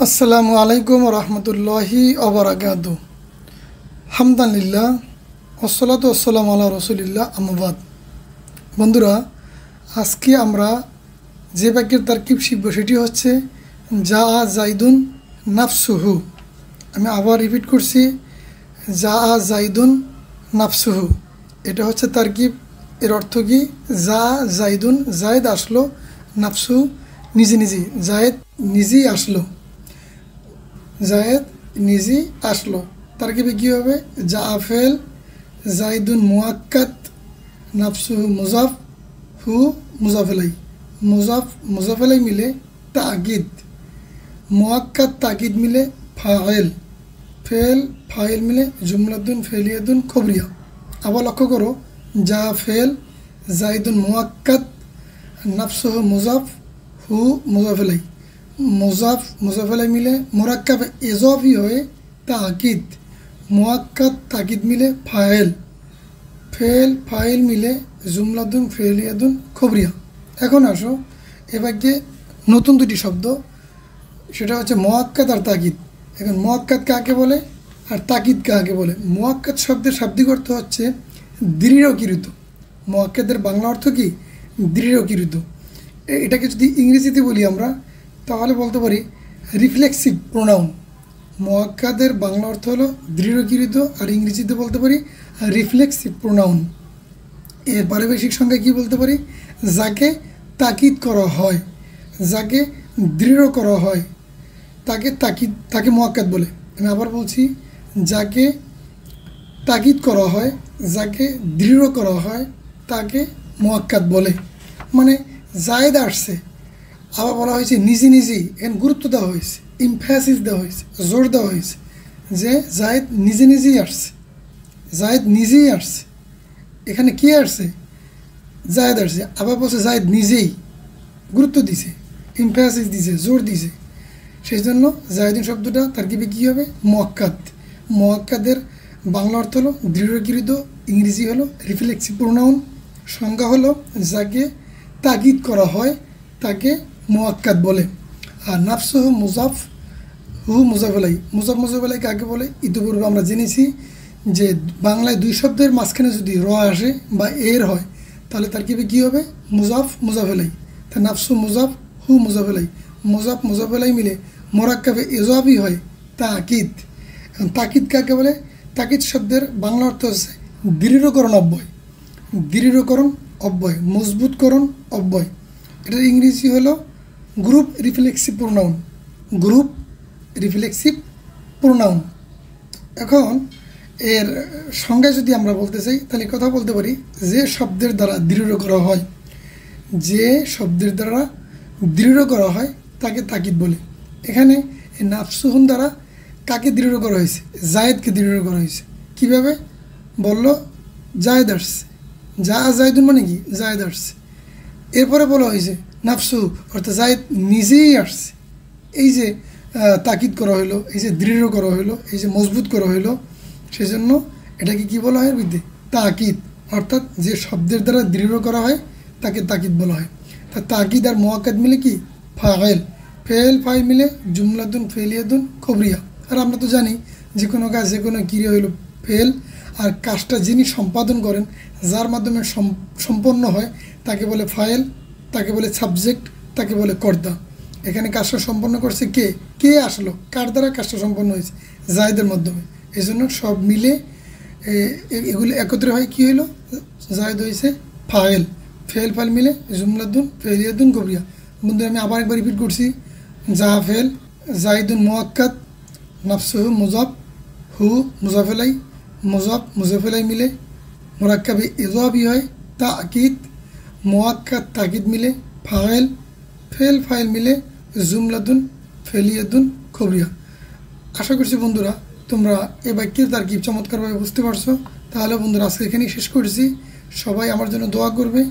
আসসালামু আলাইকুম রহমতুল্লাহি অবরাকাতু। হামদানিল্লাহ ওয়াসসালাতু ওয়াসসালামু আলা রাসূলিল্লাহ, আম্মা বাদ। বন্ধুরা, আজকে আমরা যে বাক্যের তারকিব শিখব সেটি হচ্ছে জা জাইদুন নাফসুহু। আমি আবার রিপিট করছি, জা জাইদুন নাফসুহু। এটা হচ্ছে তারকিব। এর অর্থ কি? জা জাইদুন, জায়েদ আসলো, নাফসু নিজে নিজেই, জায়েদ নিজেই আসলো, জায়েদ নিজেই আসলো। তারকিবে কী হবে? জা ফেল, জাইদুন মুআক্কাদ, নাফসুহু মুজাফ, হু মুজাফেলাই, মুজাফ মুজাফেলাই মিলে তাকিদ, মুআক্কাদ তাকিদ মিলে ফাইল, ফেল ফাইল মিলে জুমলাতুন ফেলিয়াতুন খবরিয়া। আবার লক্ষ্য করো, জা ফেল, জাইদুন মুআক্কাদ, নাফসুহু মুজাফ, হু মুজাফেলাই, মুজাফ মুজাফেলাই মিলে মুরাক্কাব এজফি হয়ে তাকিদ, মুআক্কাদ তাকিদ মিলে ফাইল, ফেল ফাইল মিলে জুমলাতুন ফেলিয়াতুন খবরিয়া। এখন আসো এ বাক্যে নতুন দুটি শব্দ, সেটা হচ্ছে মুআক্কাদ আর তাকিদ। এখন মুআক্কাদ কাকে বলে আর তাকিদ কাকে বলে? মুআক্কাদ শব্দের শাব্দিক অর্থ হচ্ছে দৃঢ়কৃত। মুআক্কাদের বাংলা অর্থ কি? দৃঢ়কৃত। এটাকে যদি ইংরেজিতে বলি আমরা, তাহলে বলতে পারি রিফ্লেক্সিভ প্রোনাউন। মুআক্কাদের বাংলা অর্থ হলো দৃঢ়কৃত, আর ইংরেজিতে বলতে পারি রিফ্লেক্সিভ প্রোনাউন। এর পারিভাষিক সংজ্ঞা কী বলতে পারি? যাকে তাকিদ করা হয়, যাকে দৃঢ় করা হয়, তাকে তাকিদ, তাকে মুআক্কাদ বলে। আমি আবার বলছি, যাকে তাকিদ করা হয়, যাকে দৃঢ় করা হয়, তাকে মুআক্কাদ বলে। মানে জায়েদ আসছে, আবার বলা হয়েছে নিজে নিজেই। এখানে গুরুত্ব দেওয়া হয়েছে, ইমফ্যাসিস দেওয়া হয়েছে, জোর দেওয়া হয়েছে যে জায়েদ নিজে নিজেই আসছে, জায়েদ নিজেই আসছে। এখানে কে আসছে? জায়েদ আসছে। আবার বলছে জায়েদ নিজেই, গুরুত্ব দিছে, ইমফ্যাসিস দিছে, জোর দিছে। সেই জন্য জায়েদিন শব্দটা তারকিবে কী হবে? মুআক্কাদ। মুআক্কাদের বাংলা অর্থ হলো দৃঢ়কৃত, ইংরেজি হলো রিফ্লেক্সিভ প্রোনাউন। সংজ্ঞা হলো যাকে তাকিদ করা হয় তাকে মুআক্কাদ বলে। আর নাফসুহু মুজাফ, হু মুজাফেলাই, মুজাফ মুজাফেলাই কাকে বলে? ইতিপূর্বে আমরা জেনেছি যে বাংলায় দুই শব্দের মাঝখানে যদি র আসে বা এর হয়, তাহলে তারকিবে কী হবে? মুজাফ মুজাফেলাই। তা নাফসু মুজাফ, হু মুজাফেলাই, মুজাফ মুজাফেলাই মিলে মোরাক্কাবে এজফি হয় তাকিদ। এখন তাকিদ কাকে বলে? তাকিদ শব্দের বাংলা অর্থ হচ্ছে দৃঢ়করণ অব্যয়, দৃঢ়করণ অব্যয়, মজবুতকরণ অব্যয়। এটার ইংরেজি হলো group reflexive pronoun, group reflexive pronoun. এখন এর সংজ্ঞা যদি আমরা বলতে চাই, তাহলে কথা বলতে পারি যে শব্দের দ্বারা দৃঢ় করা হয়, যে শব্দের দ্বারা দৃঢ় করা হয় তাকে তাকিদ বলে। এখানে এই নাফসুহুন দ্বারা কাকে দৃঢ় করা হয়েছে? জায়েদকে দৃঢ় করা হয়েছে। কীভাবে? বলল জায়েদ আসছে, যা জায়েদুন মানে কি? জায়েদ আসছে। এরপরে বলা হয়েছে নাফসু, অর্থাৎ জায়েদ নিজেই আসছে। এই যে তাকিদ করা হইলো, এই যে দৃঢ় করা হইলো, এই যে মজবুত করা হইলো, সেই জন্য এটাকে কী বলা হয়? বিদ্যে তাকিদ। অর্থাৎ যে শব্দের দ্বারা দৃঢ় করা হয় তাকে তাকিদ বলা হয়। তা তাকিদ আর মুআক্কাদ মিলে কি? ফাইল, ফেল ফাইল মিলে জুমলাতুন ফেলিয়াতুন খবরিয়া। আর আমরা তো জানি যে কোনো কাজ, যে কোনো ক্রিয়া হইল ফেল, আর কাজটা যিনি সম্পাদন করেন, যার মাধ্যমে সম্পন্ন হয়, তাকে বলে ফাইল, তাকে বলে সাবজেক্ট, তাকে বলে কর্তা। এখানে কাজটা সম্পন্ন করছে কে? কে আসলো? কার দ্বারা কাজটা সম্পন্ন হয়েছে? জায়েদের মাধ্যমে। এই জন্য সব মিলে এগুলো একত্রে হয় কী হইলো? জায়েদ হয়েছে ফাইল, ফেল ফাইল মিলে জুমলাতুন ফেলিয়াতুন খবরিয়া। বন্ধু, আমি আবার একবার রিপিট করছি, জা ফেল, জাইদুন মুআক্কাদ, নাফসুহু মুজাফ, হু মুজাফেলাই, মুজাফ মুজাফেলাই মিলে মুরাক্কাবে এজফি হয় তাকিদ, মুআক্কাদ তাকিদ মিলে ফাইল, ফেল ফাইল মিলে জুমলাতুন ফেলিয়াতুন খবরিয়া। আশা করছি বন্ধুরা তোমরা এই বাক্যের তারকিব চমৎকারভাবে বুঝতে পারছো। তাহলে বন্ধুরা আজকে এখানেই শেষ করছি। সবাই আমার জন্য দোয়া করবে।